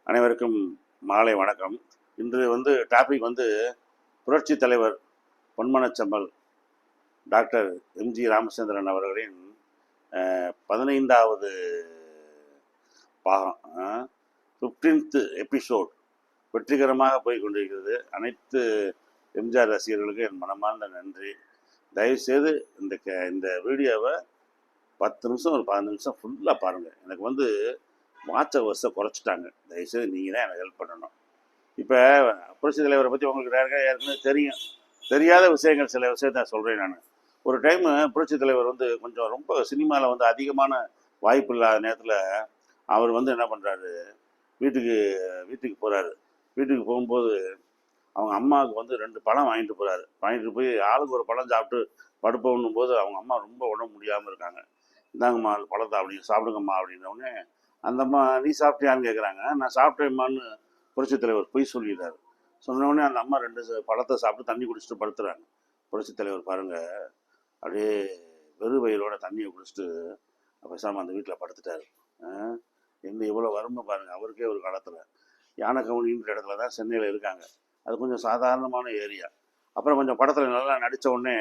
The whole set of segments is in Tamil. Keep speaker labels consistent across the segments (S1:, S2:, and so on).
S1: அனைவருக்கும் மாலை வணக்கம். இன்று டாபிக் புரட்சி தலைவர் பொன்மனச்செம்மல் டாக்டர் எம்ஜி ராமச்சந்திரன் அவர்களின் 15வது பாகம் 15th எபிசோட் வெற்றிகரமாக போய் கொண்டிருக்கிறது. அனைத்து எம்ஜிஆர் ரசிகர்களுக்கு என் மனமார்ந்த நன்றி. தயவுசெய்து இந்த வீடியோவை 10 நிமிஷம் ஒரு 15 நிமிஷம் ஃபுல்லாக பாருங்கள். எனக்கு வாட்ச வருஷம் குறைச்சிட்டாங்க. தயவுசெய்து நீங்கள் தான் எனக்கு ஹெல்ப் பண்ணணும். இப்போ புரட்சி தலைவரை பற்றி உங்களுக்கு ஏற்கனவே தெரியும். தெரியாத விஷயங்கள் சில விஷயத்தை நான் சொல்கிறேன். நான் ஒரு டைம் புரட்சி தலைவர் கொஞ்சம் ரொம்ப சினிமாவில் அதிகமான வாய்ப்பு இல்லாத நேரத்தில் அவர் என்ன பண்ணுறாரு, வீட்டுக்கு போகிறாரு. வீட்டுக்கு போகும்போது அவங்க அம்மாவுக்கு 2 பழம் வாங்கிட்டு போகிறாரு. வாங்கிட்டு போய் ஆளுக்கு ஒரு பழம் சாப்பிட்டு படுப்போன்னும் போது அவங்க அம்மா ரொம்ப உடம்பு முடியாமல் இருக்காங்க. இந்தாங்கம்மா அந்த பழத்தை அப்படி சாப்பிடுங்கம்மா அப்படின்னோடனே அந்த அம்மா, நீ சாப்பிட்டியான்னு கேட்குறாங்க. நான் சாப்பிட்டேம்மான்னு புரட்சி தலைவர் பொய் சொல்லிடுறாரு. சொன்னோடனே அந்த அம்மா 2 பழத்தை சாப்பிட்டு தண்ணி குடிச்சிட்டு படுத்துறாங்க. புரட்சி தலைவர் பாருங்கள், அப்படியே வெறும் வயிறோட தண்ணியை குடிச்சிட்டு பேசாமல் அந்த வீட்டில் படுத்துட்டாரு. என்ன எவ்வளோ வறுமை பாருங்கள். அவருக்கே ஒரு காலத்தில் யானைக்கவுனின்ற இடத்துல தான் சென்னையில் இருக்காங்க. அது கொஞ்சம் சாதாரணமான ஏரியா. அப்புறம் கொஞ்சம் படத்தில் நல்லா நடித்த உடனே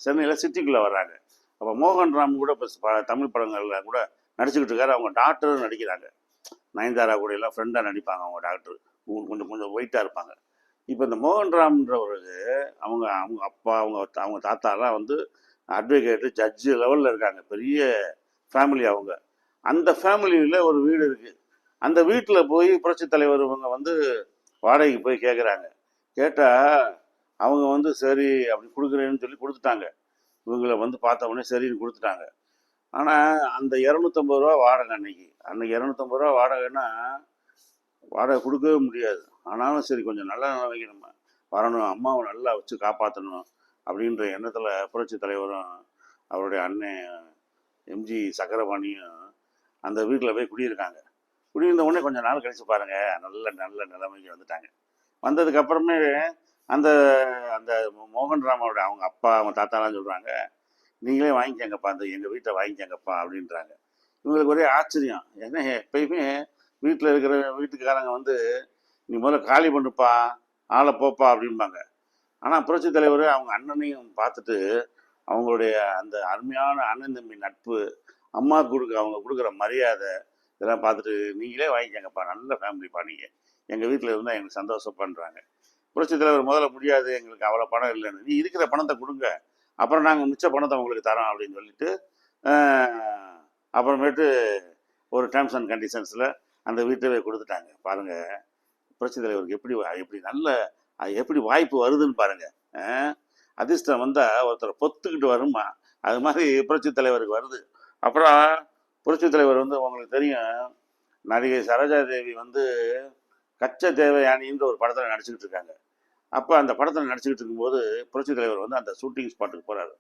S1: சென்னையில் சிட்டிக்குள்ளே வர்றாங்க. அப்போ மோகன்ராம் கூட இப்போ தமிழ் படங்களில் கூட நடிச்சுக்கிட்டு இருக்காரு. அவங்க டாக்டரும் நடிக்கிறாங்க. நயன்தாரா கூட எல்லாம் ஃப்ரெண்டாக நடிப்பாங்க. அவங்க டாக்டர் கொஞ்சம் வெயிட்டாக இருப்பாங்க. இப்போ இந்த மோகன்ராம்ன்றவருக்கு அவங்க அப்பா அவங்க தாத்தாலாம் அட்வொகேட்டு ஜட்ஜு லெவலில் இருக்காங்க. பெரிய ஃபேமிலி அவங்க. அந்த ஃபேமிலியில் ஒரு வீடு இருக்குது. அந்த வீட்டில் போய் புரட்சி தலைவர் இவங்க வாடகைக்கு போய் கேட்குறாங்க. கேட்டால் அவங்க சரி அப்படி கொடுக்குறேன்னு சொல்லி கொடுத்துட்டாங்க. இவங்களை பார்த்த உடனே சரின்னு கொடுத்துட்டாங்க. ஆனால் அந்த 250 ரூபா வாடகை அன்னைக்கு 250 ரூபா வாடகைன்னா வாடகை கொடுக்கவே முடியாது. ஆனாலும் சரி கொஞ்சம் நல்ல நிலைமைக்கு நம்ம வரணும், அம்மாவை நல்லா வச்சு காப்பாற்றணும் அப்படின்ற எண்ணத்தில் புரட்சி தலைவரும் அவருடைய அண்ணன் எம்ஜி சக்கரபாணியும் அந்த வீட்டில் போய் குடியிருக்காங்க. குடியிருந்த உடனே கொஞ்சம் நாள் கழிச்சு பாருங்கள், நல்ல நிலைமைக்கு வந்துட்டாங்க. வந்ததுக்கப்புறமே அந்த அந்த மோகன்ராமோட அவங்க அப்பா அவங்க தாத்தாலாம் சொல்கிறாங்க, நீங்களே வாங்கிக்கங்கப்பா, எங்கள் வீட்டை வாங்கிக்கங்கப்பா அப்படின்றாங்க. இவங்களுக்கு ஒரே ஆச்சரியம். ஏன்னா எப்பயுமே வீட்டில் இருக்கிற வீட்டுக்காரங்க நீ முதல்ல காலி பண்ணுப்பா, ஆளை போப்பா அப்படிம்பாங்க. ஆனால் புரட்சி தலைவர் அவங்க அண்ணனையும் பார்த்துட்டு அவங்களுடைய அந்த அருமையான அண்ணன் தம்பி நட்பு, அம்மா அவங்க கொடுக்குற மரியாதை இதெல்லாம் பார்த்துட்டு நீங்களே வாங்கிக்கங்கப்பா, நல்ல ஃபேமிலிப்பா, நீங்கள் எங்கள் வீட்டில் இருந்தால் எங்களுக்கு சந்தோஷம் பண்ணுறாங்க. புரட்சி தலைவர் முதல்ல முடியாது, எங்களுக்கு அவ்வளோ பணம் இல்லைன்னு, நீ இருக்கிற பணத்தை கொடுங்க, அப்புறம் நாங்கள் மிச்ச பணத்தை உங்களுக்கு தரோம் அப்படின்னு சொல்லிட்டு அப்புறமேட்டு ஒரு டேர்ம்ஸ் அண்ட் கண்டிஷன்ஸில் அந்த வீட்டை கொடுத்துட்டாங்க. பாருங்கள் புரட்சி தலைவருக்கு எப்படி வாய்ப்பு வருதுன்னு பாருங்கள். அதிர்ஷ்டம் வந்தால் ஒருத்தர் பொத்துக்கிட்டு வருமா, அது மாதிரி புரட்சி தலைவருக்கு வருது. அப்புறம் புரட்சி தலைவர் உங்களுக்கு தெரியும், நடிகை சரோஜா தேவி கச்ச தேவயானின்ற ஒரு படத்தில் நடிச்சுக்கிட்டு இருக்காங்க. அப்போ அந்த படத்தில் நடிச்சுக்கிட்டு இருக்கும்போது புரட்சி தலைவர் அந்த ஷூட்டிங் ஸ்பாட்டுக்கு போகிறாரு.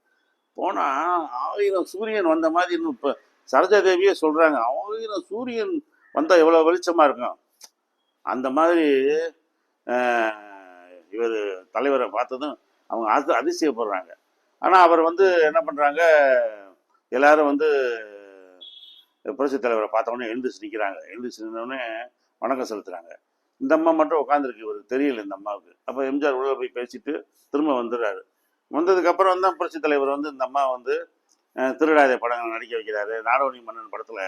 S1: போனால் 1000 சூரியன் வந்த மாதிரி இப்போ சரோஜா தேவியே சொல்கிறாங்க, 1000 சூரியன் வந்தால் எவ்வளோ வெளிச்சமாக இருக்கும். அந்த மாதிரி இவர் தலைவரை பார்த்ததும் அவங்க அதிசயப்படுறாங்க. ஆனால் அவர் என்ன பண்ணுறாங்க, எல்லாரும் புரட்சி தலைவரை பார்த்தவொடனே எழுந்திரிச்சு நிற்கிறாங்க. எழுந்திரிச்சு நின்றோடனே வணக்கம் செலுத்துகிறாங்க. இந்த அம்மா மட்டும் உட்காந்துருக்கு, இவருக்கு தெரியல இந்த அம்மாவுக்கு. அப்போ எம்ஜிஆர் உள்ள போய் பேசிட்டு திரும்ப வந்துடுறாரு. வந்ததுக்கப்புறம் தான் புரட்சி தலைவர் இந்த அம்மா திருடாதே படங்கள் நடிக்க வைக்கிறாரு. நாடோடி மன்னன் படத்தில்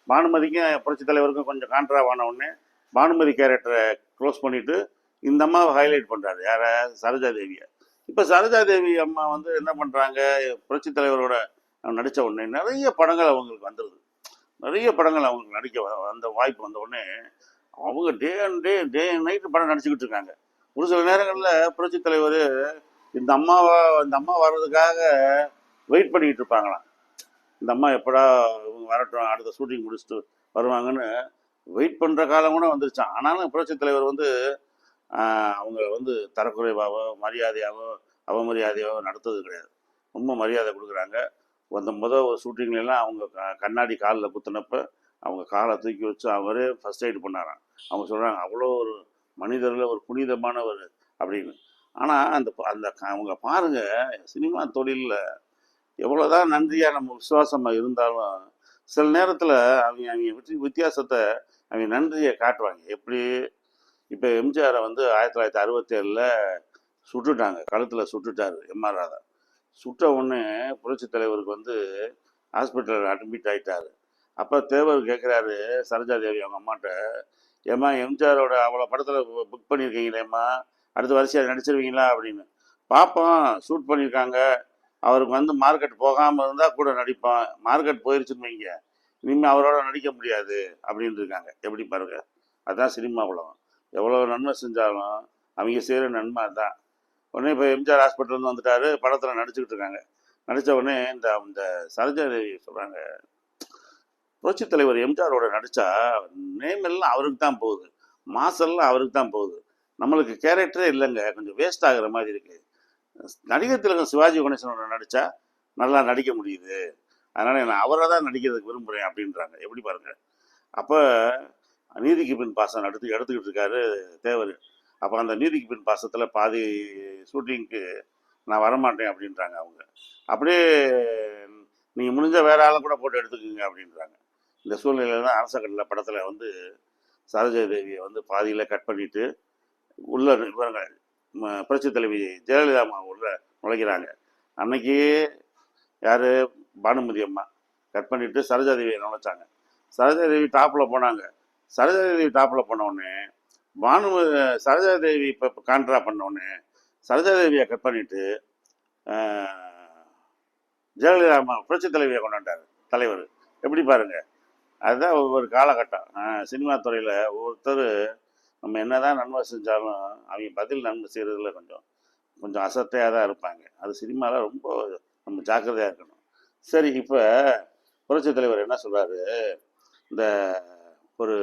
S1: பானுமதிக்கும் புரட்சி தலைவருக்கும் கொஞ்சம் கான்ட்ராவான உடனே பானுமதி கேரக்டரை க்ளோஸ் பண்ணிவிட்டு இந்த அம்மாவை ஹைலைட் பண்ணுறாரு. யாரை? சரோஜா தேவியை. இப்போ சரோஜா தேவி அம்மா என்ன பண்ணுறாங்க, புரட்சி தலைவரோட நடித்த உடனே நிறைய படங்கள் அவங்களுக்கு வந்துடுது. நிறைய படங்கள் அவங்களுக்கு நடிக்க அந்த வாய்ப்பு வந்த உடனே அவங்க டே அண்ட் நைட்டு படம் நடிச்சுக்கிட்டு இருக்காங்க. ஒரு சில நேரங்களில் புரட்சி தலைவர் இந்த அம்மா வர்றதுக்காக வெயிட் பண்ணிக்கிட்டு இருப்பாங்களாம். இந்த அம்மா எப்படா இவங்க வரட்டும், அடுத்த ஷூட்டிங் முடிச்சுட்டு வருவாங்கன்னு வெயிட் பண்ணுற காலம் கூட வந்துருச்சான். ஆனாலும் புரட்சி தலைவர் அவங்க தரக்குறைவாவோ மரியாதையாவோ அவமரியாதையாவோ நடத்துறது கிடையாது. ரொம்ப மரியாதை கொடுக்குறாங்க. முதல் ஒரு ஷூட்டிங்லாம் அவங்க கண்ணாடி காலில் குத்துனப்ப அவங்க காலை தூக்கி வச்சு அவரே ஃபர்ஸ்ட் எய்ட் பண்ணாராம். அவங்க சொல்கிறாங்க, அவ்வளோ ஒரு மனிதரில் ஒரு புனிதமானவர் அப்படின்னு. ஆனால் அந்த அவங்க பாருங்கள், சினிமா தொழிலில் எவ்வளோதான் நன்றியாக நம்ம விசுவாசமாக இருந்தாலும் சில நேரத்தில் அவங்க வித்தியாசத்தை அவங்க நன்றியை காட்டுவாங்க. எப்படி இப்போ எம்ஜிஆரை வந்து 1967 சுட்டுட்டாங்க, கழுத்தில் சுட்டுட்டாரு எம்ஆர் ராதா. சுட்ட உடனே புரட்சி தலைவருக்கு வந்து ஹாஸ்பிட்டலில் அட்மிட் ஆகிட்டார். அப்போ தேவர் கேட்குறாரு சரோஜா தேவி அவங்க அம்மாட்ட, ஏம்மா எம்ஜிஆரோட அவ்வளோ படத்தில் புக் பண்ணியிருக்கீங்களேம்மா, அடுத்த வருஷம் நடிச்சிருவீங்களா அப்படின்னு. பார்ப்போம், ஷூட் பண்ணியிருக்காங்க, அவருக்கு வந்து மார்க்கெட் போகாமல் இருந்தால் கூட நடிப்பான், மார்க்கெட் போயிருச்சுன்னு வைங்க இனிமேல் அவரோட நடிக்க முடியாது அப்படின்னு இருக்காங்க. எப்படி பாருங்க, அதுதான் சினிமா உலகம். எவ்வளோ நன்மை செஞ்சாலும் அவங்க செய்கிற நன்மை அதுதான். உடனே இப்போ எம்ஜிஆர் ஹாஸ்பிட்டல்லேருந்து வந்துட்டாரு, படத்தில் நடிச்சுக்கிட்டு இருக்காங்க. நடித்த உடனே இந்த சரோஜா தேவி சொல்கிறாங்க, புரட்சி தலைவர் எம்ஜிஆரோட நடித்தா நேம் எல்லாம் அவருக்கு தான் போகுது, மாசெல்லாம் அவருக்கு தான் போகுது, நம்மளுக்கு கேரக்டரே இல்லைங்க, கொஞ்சம் வேஸ்ட் ஆகுற மாதிரி இருக்குது. நடிகர் திலகம் சிவாஜி கணேசனோட நடித்தா நல்லா நடிக்க முடியுது, அதனால் நான் அவரை தான் நடிக்கிறதுக்கு விரும்புகிறேன் அப்படின்றாங்க. எப்படி பாருங்கள். அப்போ நீதிக்கு பின் பாசம் எடுத்துக்கிட்டு இருக்காரு தேவர். அப்போ அந்த நீதிக்கு பின் பாசத்தில் பாதி ஷூட்டிங்க்கு நான் வரமாட்டேன் அப்படின்றாங்க அவங்க. அப்படியே நீங்கள் முடிஞ்ச வேற ஆளை கூட போட்டு எடுத்துக்கோங்க அப்படின்றாங்க. இந்த சூழ்நிலையில் தான் அரசக்கடலை படத்தில் வந்து சரோஜா தேவியை வந்து பாதியில் கட் பண்ணிவிட்டு உள்ள இவங்க புரட்சி தலைவி ஜெயலலிதா அம்மா உள்ள நுழைக்கிறாங்க. அன்னைக்கு யார், பானுமதி அம்மா கட் பண்ணிவிட்டு சரோஜா தேவியை நுழைச்சாங்க. சரோஜா தேவி டாப்பில் போனாங்க. சரோஜா தேவி டாப்பில் போனோடனே சரோஜா தேவி இப்போ கான்ட்ரா பண்ணோடனே சரோஜா தேவியை கட் பண்ணிவிட்டு ஜெயலலிதா அம்மா புரட்சி தலைவியை கொண்டாண்டார் தலைவர். எப்படி பாருங்க, அதுதான் ஒவ்வொரு காலகட்டம். சினிமா துறையில் ஒவ்வொருத்தர் நம்ம என்னதான் நன்மை செஞ்சாலும் அவங்க பதில் நன்மை செய்கிறதுல கொஞ்சம் அசட்டையாக தான் இருப்பாங்க. அது சினிமாவில் ரொம்ப நம்ம ஜாக்கிரதையாக இருக்கணும். சரி, இப்போ புரட்சி தலைவர் என்ன சொல்கிறாரு, இந்த ஒரு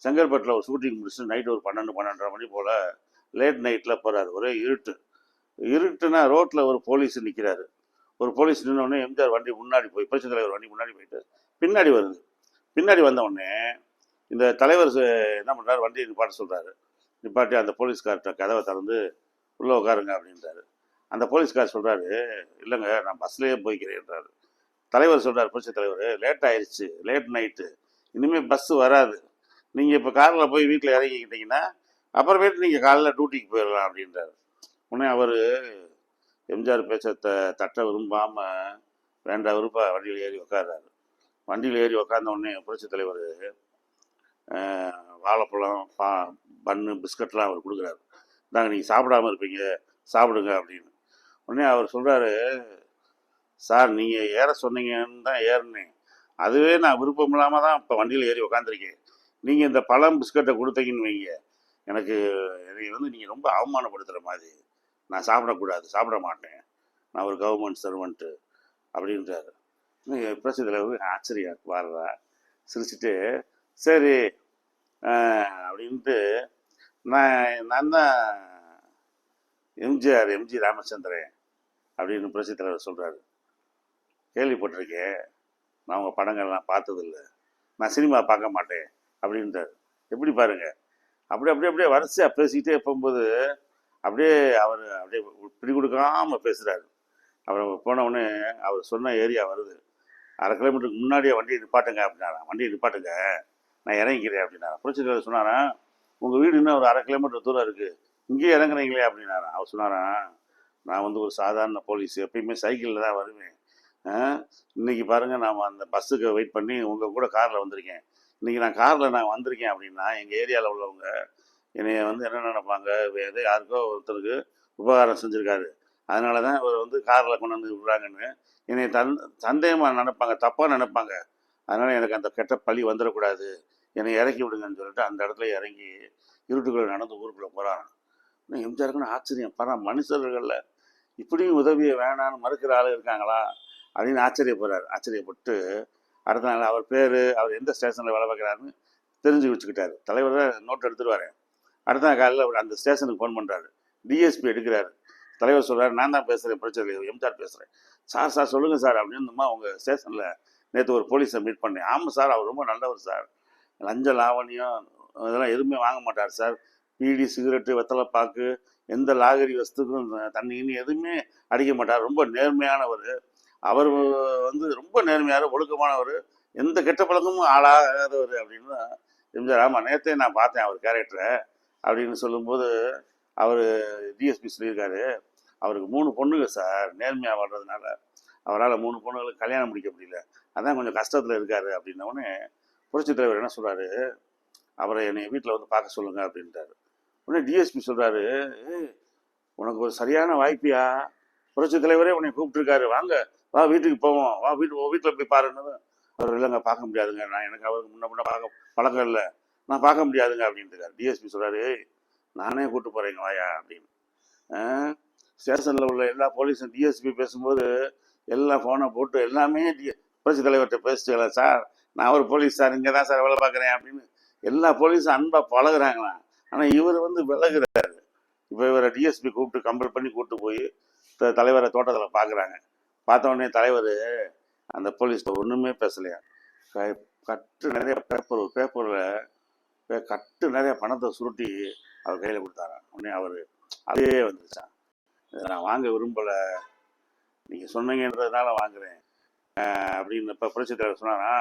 S1: செங்கல்பட்டில் ஒரு ஷூட்டிங் முடிச்சு நைட்டு ஒரு 12-12:30 மணி போல் லேட் நைட்டில் போகிறாரு. ஒரே இருட்டுனா ரோட்டில் ஒரு போலீஸ் நிற்கிறாரு. ஒரு போலீஸ் நின்னோடனே எம்ஜிஆர் வண்டி முன்னாடி போய், புரட்சி தலைவர் வண்டி முன்னாடி போயிட்டு பின்னாடி வருது. பின்னாடி வந்தவுடனே இந்த தலைவர் என்ன பண்ணுறாரு, வண்டியை நிப்பாட்ட சொல்கிறாரு. நிப்பாட்டி அந்த போலீஸ்கார்ட்ட கதவை திறந்து உள்ளே உட்காருங்க அப்படின்றாரு. அந்த போலீஸ்கார் சொல்கிறாரு, இல்லைங்க நான் பஸ்லேயே போய்க்கிறேன்றாரு. தலைவர் சொல்கிறார், புரட்சி தலைவர், லேட் ஆயிடுச்சு, லேட் நைட்டு, இனிமேல் பஸ்ஸு வராது, நீங்கள் இப்போ காரில் போய் வீட்டில் இறங்கிக்கிட்டிங்கன்னா அப்புறமேட்டு நீங்கள் காலையில் டியூட்டிக்கு போயிடலாம் அப்படின்றாரு. உடனே அவர் எம்ஜிஆர் பேச்ச தட்ட விரும்பாமல் வேண்டா விருப்ப வண்டியில் ஏறி உட்கார்றாரு. வண்டியில் ஏறி உட்கார்ந்த உடனே புரட்சி தலைவர் வாழைப்பழம், பன்னு, பிஸ்கட்லாம் அவர் கொடுக்குறாரு. இந்தாங்க நீங்கள் சாப்பிடாமல் இருப்பீங்க, சாப்பிடுங்க அப்படின்னு. உடனே அவர் சொல்கிறாரு, சார் நீங்கள் ஏற சொன்னீங்கன்னு தான் ஏறினேன், அதுவே நான் விருப்பம் இல்லாமல் தான் இப்போ வண்டியில் ஏறி உக்காந்துருக்கேன், நீங்கள் இந்த பழம் பிஸ்கட்டை கொடுத்தீங்கன்னு வைங்க, எனக்கு என்னை வந்து நீங்கள் ரொம்ப அவமானப்படுத்துகிற மாதிரி, நான் சாப்பிடக்கூடாது, சாப்பிட மாட்டேன், நான் ஒரு கவர்மெண்ட் சர்வெண்ட்டு அப்படின்றாரு. புரட்சி தலைவர் ஆச்சரியம் வர்றா சிரிச்சுட்டு, சரி அப்படின்ட்டு, நான் தான் எம்ஜி ராமச்சந்திரன் அப்படின்னு புரட்சி தலைவர் சொல்கிறாரு. கேள்விப்பட்டிருக்கேன், நான் உங்கள் படங்கள்லாம் பார்த்ததில்ல, நான் சினிமா பார்க்க மாட்டேன் அப்படின்றாரு. எப்படி பாருங்க, அப்படியே வரிசையாக பேசிக்கிட்டே போகும்போது அப்படியே அவர் அப்படியே பிடி கொடுக்காமல் பேசுகிறாரு. அவர் போனவுடனே அவர் சொன்ன ஏரியா வருது, 1/2 கிலோமீட்டருக்கு முன்னாடியே வண்டியை நிப்பாட்டுங்க அப்படின்னாரா. வண்டியை நிப்பாட்டுங்க, நான் இறங்கிக்கிறேன் அப்படின்னாரா. புரட்சி தலைவர் சொன்னாரா, உங்கள் வீடு இன்னும் ஒரு 1/2 கிலோமீட்டர் தூரம் இருக்குது, இங்கேயே இறங்குறீங்களே அப்படின்னாரா. அவர் சொன்னாரா, நான் வந்து ஒரு சாதாரண போலீஸ், எப்பயுமே சைக்கிளில் தான் வருவேன், இன்றைக்கி பாருங்கள் நான் அந்த பஸ்ஸுக்கு வெயிட் பண்ணி உங்கள் கூட காரில் வந்திருக்கேன், இன்றைக்கி நான் காரில் வந்திருக்கேன் அப்படின்னா எங்கள் ஏரியாவில் உள்ளவங்க என்னைய வந்து என்ன நினைப்பாங்க, எதோ யாருக்கோ ஒருத்தருக்கு உபகாரம் செஞ்சுருக்காரு, அதனால தான் இவர் வந்து காரில் கொண்டு வந்து விடுறாங்கன்னு என்னை சந்தேகமாக நினைப்பாங்க, தப்பாக நினைப்பாங்க, அதனால் எனக்கு அந்த கெட்ட பழி வந்துடக்கூடாது, என்னை இறக்கி விடுங்கன்னு சொல்லிட்டு அந்த இடத்துல இறங்கி இருட்டுக்குள்ளே நடந்து ஊருக்குள்ளே போகிறாங்க. எம்ஜிஆருக்குன்னு ஆச்சரியம், மனுஷர்களில் இப்படியும் உதவியை வேணான்னு மறுக்கிற ஆள் இருக்காங்களா அப்படின்னு ஆச்சரியப்பட்டு அடுத்த நாள் அவர் பேர், அவர் எந்த ஸ்டேஷனில் வேலை பார்க்குறாருன்னு தெரிஞ்சு வச்சுக்கிட்டாரு. தலைவர் தான் நோட் எடுத்துருவார். அடுத்த நாள் காலையில் அவர் அந்த ஸ்டேஷனுக்கு ஃபோன் பண்ணுறாரு. டிஎஸ்பி எடுக்கிறாரு. தலைவர் சொல்கிறார், நான் தான் பேசுகிறேன், பிரச்சனை எம்ஜிஆர் பேசுகிறேன். சார் சொல்லுங்கள் சார் அப்படின்னுமா, உங்கள் ஸ்டேஷனில் நேற்று ஒரு போலீஸை மீட் பண்ணேன். ஆமாம் சார், அவர் ரொம்ப நல்லவர் சார், லஞ்ச லாவணியம் இதெல்லாம் எதுவுமே வாங்க மாட்டார் சார், பீடி, சிகரெட்டு, வெத்தலை பாக்கு, எந்த லாகரி வஸ்துக்கும் தண்ணின்னு எதுவுமே அடிக்க மாட்டார், ரொம்ப நேர்மையானவர், அவர் வந்து ரொம்ப நேர்மையான ஒழுக்கமானவர், எந்த கெட்ட பழக்கமும் ஆளாகாதவர் அப்படின்னு எம்ஜிஆர். ஆமாம், நேற்றே நான் பார்த்தேன் அவர் கேரக்டரை அப்படின்னு சொல்லும்போது அவர் டிஎஸ்பி சொல்லியிருக்காரு, அவருக்கு 3 பொண்ணுங்க சார், நேர்மையாக வாழ்றதுனால அவரால் 3 பொண்ணுங்களுக்கு கல்யாணம் முடிக்க முடியல, அதான் கொஞ்சம் கஷ்டத்தில் இருக்காரு அப்படின்னோடனே புரட்சித் தலைவர் என்ன சொல்கிறாரு, அவரை என்னை வீட்டில் வந்து பார்க்க சொல்லுங்க அப்படின்ட்டாரு. உடனே டிஎஸ்பி சொல்கிறாரு, உனக்கு ஒரு சரியான வாய்ப்பியா, புரட்சித் தலைவரே உன்னை கூப்பிட்டுருக்காரு, வாங்க வா வீட்டுக்கு போவோம், வா வீட்டில் போய் பாருன்னு. அவர் இல்லைங்க பார்க்க முடியாதுங்க, நான் எனக்கு அவருக்கு முன்ன பார்க்க பழக்கம் இல்லை, நான் பார்க்க முடியாதுங்க அப்படின்ட்டுருக்காரு. டிஎஸ்பி சொல்கிறாரு, நானே கூப்பிட்டு போகிறேங்க வாயா அப்படின்னு. ஸ்டேஷனில் உள்ள எல்லா போலீஸும் டிஎஸ்பி பேசும்போது எல்லாம் ஃபோனை போட்டு எல்லாமே புரட்சி தலைவர்கிட்ட பேசிட்டுக்கலாம், சார் நான் ஒரு போலீஸ் சார், இங்கே தான் சார் வேலை பார்க்குறேன் அப்படின்னு எல்லா போலீஸும் அன்பாக பழகுறாங்களாம். ஆனால் இவர் வந்து விலகுறாரு. இப்போ இவரை டிஎஸ்பி கூப்பிட்டு கம்பல் பண்ணி கூப்பிட்டு போய் தலைவரை தோட்டத்தில் பார்க்குறாங்க. பார்த்த உடனே தலைவர் அந்த போலீஸ்கிட்ட ஒன்றுமே பேசலையா, கட்டு நிறைய பேப்பரில் கட்டு நிறைய பணத்தை சுருட்டி அவர் கையில் கொடுத்தாராம். உடனே அவர் அதே வந்துருச்சான், இதை நான் வாங்க விரும்பலை, நீங்கள் சொன்னீங்கன்றதுனால வாங்குறேன் அப்படின்னு. இப்போ புரட்சி தலைவர் சொன்னாரா,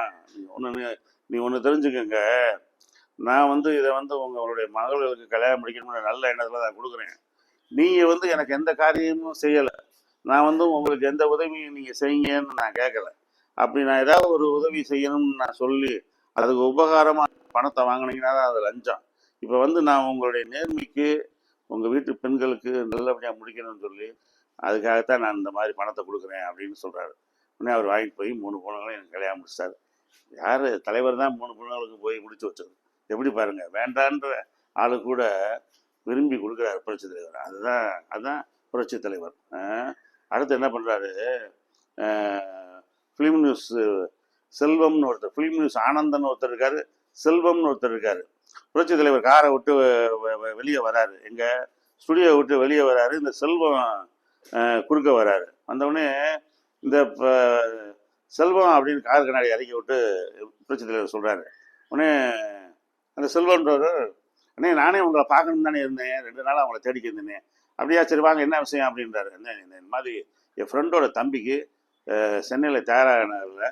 S1: நீ ஒன்று தெரிஞ்சுக்கங்க, நான் வந்து இதை வந்து உங்களுடைய மகளுக்கு கல்யாணம் முடிக்கணும்னு நல்ல எண்ணத்தில் நான் கொடுக்குறேன், நீங்கள் வந்து எனக்கு எந்த காரியமும் செய்யலை, நான் வந்து உங்களுக்கு எந்த உதவியும் நீங்கள் செய்யுங்கன்னு நான் கேட்கலை, அப்படி நான் ஏதாவது ஒரு உதவி செய்யணும்னு நான் சொல்லி அதுக்கு உபகாரமாக பணத்தை வாங்கினீங்கன்னா தான் அது லஞ்சம். இப்போ வந்து நான் உங்களுடைய நேர்மைக்கு உங்கள் வீட்டு பெண்களுக்கு நல்லபடியாக முடிக்கணும்னு சொல்லி அதுக்காகத்தான் நான் இந்த மாதிரி பணத்தை கொடுக்குறேன் அப்படின்னு சொல்கிறாரு. உடனே அவர் வாங்கிட்டு போய் 3 பொண்ணுங்களும் எனக்கு கல்யாணம் முடிச்சிட்டாரு. யார் தலைவர் தான் 3 பொண்ணுங்களுக்கு போய் முடிச்சு வச்சது, எப்படி பாருங்க, வேண்டான்ற ஆளு கூட விரும்பி கொடுக்குறாரு புரட்சி தலைவர். அதுதான் புரட்சி தலைவர். அடுத்து என்ன பண்ணுறாரு, ஃபிலிம் நியூஸ் செல்வம்னு ஒருத்தர், ஃபிலிம் நியூஸ் ஆனந்தன் ஒருத்தர் இருக்காரு, செல்வம்னு ஒருத்தர் இருக்காரு. புரட்சி தலைவர் காரை விட்டு வெளியே வராரு, எங்க ஸ்டுடியோ விட்டு வெளியே வராரு, இந்த செல்வம் குறுக்க வராரு. வந்தவுடனே இந்த செல்வம் அப்படின்னு கார் கண்ணாடி இறக்கி விட்டு புரட்சி தலைவர் சொல்கிறாரு. உடனே அந்த செல்வன்றவர், அண்ணே நானே உங்களை பார்க்கணும் தானே இருந்தேன், 2 நாளாக அவங்கள தேடிக்க இருந்தேனே, அப்படியா, சரி வாங்க என்ன விஷயம் அப்படின்றாரு. இந்த மாதிரி என் ஃப்ரெண்டோட தம்பிக்கு சென்னையில் தயாராகினதில்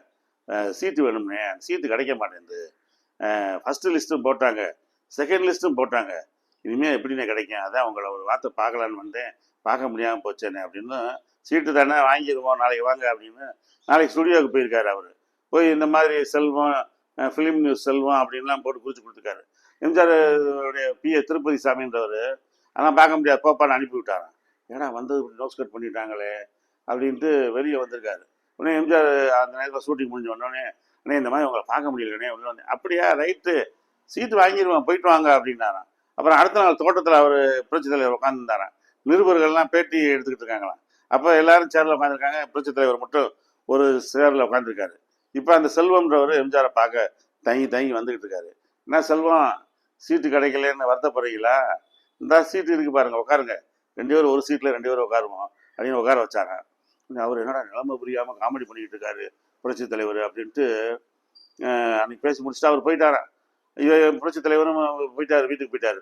S1: சீட்டு வேணும்னே, அந்த சீட்டு கிடைக்க மாட்டேங்குது, ஃபஸ்ட்டு லிஸ்ட்டும் போட்டாங்க, செகண்ட் லிஸ்ட்டும் போட்டாங்க, இனிமேல் எப்படின்னே கிடைக்கும், அதான் உங்களை ஒரு வார்த்தை பார்க்கலான்னு வந்தேன், பார்க்க முடியாமல் போச்சேனே அப்படின்னு. சீட்டு தானே வாங்கிடுவோம், நாளைக்கு வாங்க அப்படின்னு நாளைக்கு ஸ்டுடியோவுக்கு போயிருக்காரு. அவர் போய் இந்த மாதிரி செல்வம் ஃபிலிம் நியூஸ் செல்வம் அப்படின்லாம் போட்டு குறித்து கொடுத்துருக்காரு. எம்ஜிஆருடைய பிஏ திருப்பதி சாமின்றவர் ஆனால் பார்க்க முடியாது போப்பான்னு அனுப்பி விட்டாரான். ஏன்னா வந்தது நோஸ் கட் பண்ணிட்டாங்களே அப்படின்ட்டு வெளியே வந்திருக்காரு. உடனே எம்ஜிஆர் அந்த நேரத்தில் ஷூட்டிங் முடிஞ்ச உடனே, அண்ணே இந்த மாதிரி உங்களை பார்க்க முடியலண்ணே உடனே வந்து, அப்படியா ரைட்டு சீட்டு வாங்கிடுவேன் போயிட்டு வாங்க அப்படின்னாரான். அப்புறம் அடுத்த நாள் தோட்டத்தில் அவர் புரட்சி தலைவர் உட்காந்துருந்தாரான். நிருபர்கள்லாம் பேட்டி எடுத்துக்கிட்டு இருக்காங்களாம். அப்போ எல்லாரும் சேரில் உட்காந்துருக்காங்க, புரட்சி தலைவர் மட்டும் ஒரு சேரில் உட்காந்துருக்காரு. இப்போ அந்த செல்வம்ன்றவர் எம்ஜிஆரை பார்க்க தங்கி வந்துக்கிட்டு இருக்காரு. என்ன செல்வம், சீட்டு கிடைக்கலன்னு வருத்தப்படுறீங்களா, இந்த சீட்டு இருக்குது பாருங்கள் உட்காருங்க, 2 பேரும் ஒரு சீட்டில் 2 பேரும் உட்காருவோம் அப்படின்னு உட்கார வச்சாங்க. அவர் என்னடா நிலைமை புரியாமல் காமெடி பண்ணிக்கிட்டு இருக்காரு புரட்சி தலைவர் அப்படின்ட்டு அன்னைக்கு பேசி முடிச்சுட்டு அவர் போயிட்டாரா. புரட்சி தலைவரும் போயிட்டார், வீட்டுக்கு போயிட்டார்.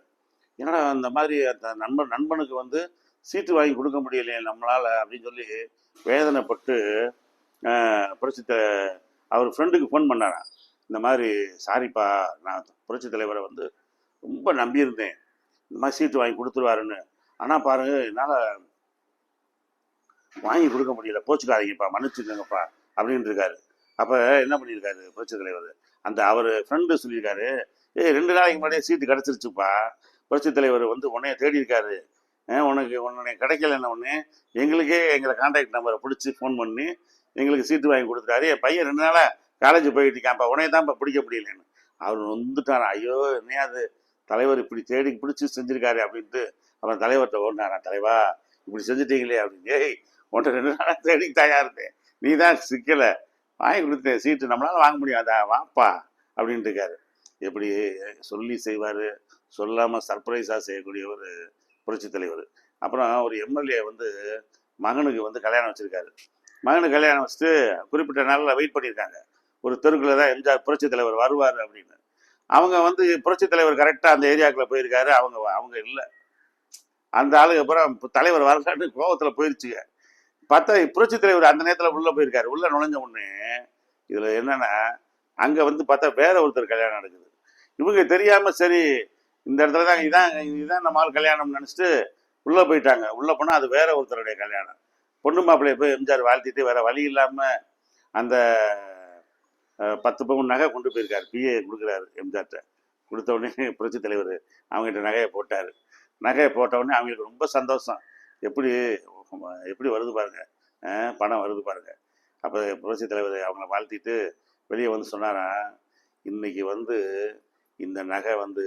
S1: என்னடா அந்த மாதிரி அந்த நண்பனுக்கு வந்து சீட்டு வாங்கி கொடுக்க முடியலையே நம்மளால் அப்படின்னு சொல்லி வேதனைப்பட்டு புரட்சி அவர் ஃப்ரெண்டுக்கு ஃபோன் பண்ணாரான். இந்த மாதிரி சாரிப்பா, நான் புரட்சி தலைவரை வந்து ரொம்ப நம்பியிருந்தேன், இந்த மாதிரி சீட்டு வாங்கி கொடுத்துருவாருன்னு, ஆனால் பாருங்க என்னால் வாங்கி கொடுக்க முடியல, போச்சுக்காதீங்கப்பா, மன்னிச்சுக்கோங்கப்பா அப்படின்னு இருக்காரு. அப்போ என்ன பண்ணியிருக்காரு புரட்சி தலைவர், அந்த அவர் ஃப்ரெண்டு சொல்லியிருக்காரு, 2 நாளைக்கு முன்னாடியே சீட்டு கிடச்சிருச்சுப்பா, புரட்சி தலைவர் வந்து உன்னைய தேடி இருக்காரு, உன்னை கிடைக்கலன்னு ஒன்று எங்களுக்கே எங்களை கான்டாக்ட் நம்பரை பிடிச்சி ஃபோன் பண்ணி எங்களுக்கு சீட்டு வாங்கி கொடுத்துட்டாரு, என் பையன் 2 நாளாக காலேஜ் போயிட்டு இருக்கான்ப்பா, உன்னைய தான்ப்பா பிடிக்க முடியலன்னு. அவர் வந்துட்டார், ஐயோ என்னையா அது தலைவர் இப்படி தேடி பிடிச்சி செஞ்சுருக்காரு அப்படின்ட்டு. அப்புறம் தலைவர்கிட்ட ஓடினாரா, தலைவா இப்படி செஞ்சுட்டீங்களே அப்படின்னு. உன்ட்ட 2 நாளாக தேடி தயார் இருந்தேன், நீ தான் சிக்கலை வாங்கி கொடுத்தேன், சீட்டு நம்மளால வாங்க முடியாதா, வாப்பா அப்படின்ட்டு இருக்காரு. எப்படி சொல்லி செய்வார், சொல்லாமல் சர்ப்ரைஸாக செய்யக்கூடிய ஒரு புரட்சி தலைவர். அப்புறம் ஒரு எம்எல்ஏ வந்து மகனுக்கு வந்து கல்யாணம் வச்சுருக்காரு. மகனுக்கு கல்யாணம் வச்சுட்டு குறிப்பிட்ட நாளில் வெயிட் பண்ணியிருக்காங்க. ஒரு தெருக்குள்ள தான் எம்ஜிஆர் புரட்சி தலைவர் வருவார் அப்படின்னு. அவங்க வந்து புரட்சி தலைவர் கரெக்டாக அந்த ஏரியாவுக்குள்ள போயிருக்காரு, அவங்க இல்லை. அந்த ஆளுக்கு அப்புறம் தலைவர் வரலான்னு கோவத்தில் போயிடுச்சுங்க. பார்த்தா புரட்சி தலைவர் அந்த நேரத்தில் உள்ளே போயிருக்காரு. உள்ளே நுழைஞ்ச உடனே இதில் என்னென்னா அங்கே வந்து பார்த்தா வேற ஒருத்தர் கல்யாணம் நடக்குது. இவங்க தெரியாமல் சரி இந்த இடத்துல தான் இதுதான் நம்ம ஆள் கல்யாணம்னு நினச்சிட்டு உள்ளே போயிட்டாங்க. உள்ளே போனால் அது வேற ஒருத்தருடைய கல்யாணம். பொண்ணு மாப்பிள்ளையை போய் எம்ஜிஆர் வாழ்த்திட்டு வேற வழி இல்லாமல் அந்த 10 பவுன் நகை கொண்டு போயிருக்காரு. பிஏ கொடுக்குறாரு எம்ஜிஆர்ட்ட. கொடுத்த உடனே புரட்சி தலைவர் அவங்ககிட்ட நகையை போட்டார். நகையை போட்ட உடனே அவங்களுக்கு ரொம்ப சந்தோஷம். எப்படி எப்படி வருது பாருங்க, பணம் வருது பாருங்க. அப்போ புரட்சி தலைவர் அவங்கள வாழ்த்திட்டு வெளியே வந்து சொன்னாராம், இன்னைக்கு வந்து இந்த நகை வந்து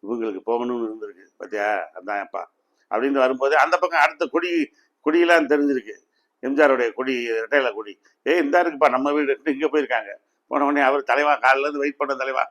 S1: இவங்களுக்கு போகணும்னு இருந்திருக்கு பார்த்தியா, அதான் அப்பா அப்படின்னு வரும்போது அந்த பக்கம் அடுத்த கொடியெல்லாம் தெரிஞ்சிருக்கு. எம்ஜிஆருடைய கொடி, ரெட்டையில கொடி. இந்த இருக்குப்பா நம்ம வீடு இங்கே போயிருக்காங்க. போன உடனே அவர் தலைவா காலிலேருந்து வெயிட் பண்ண தலைவா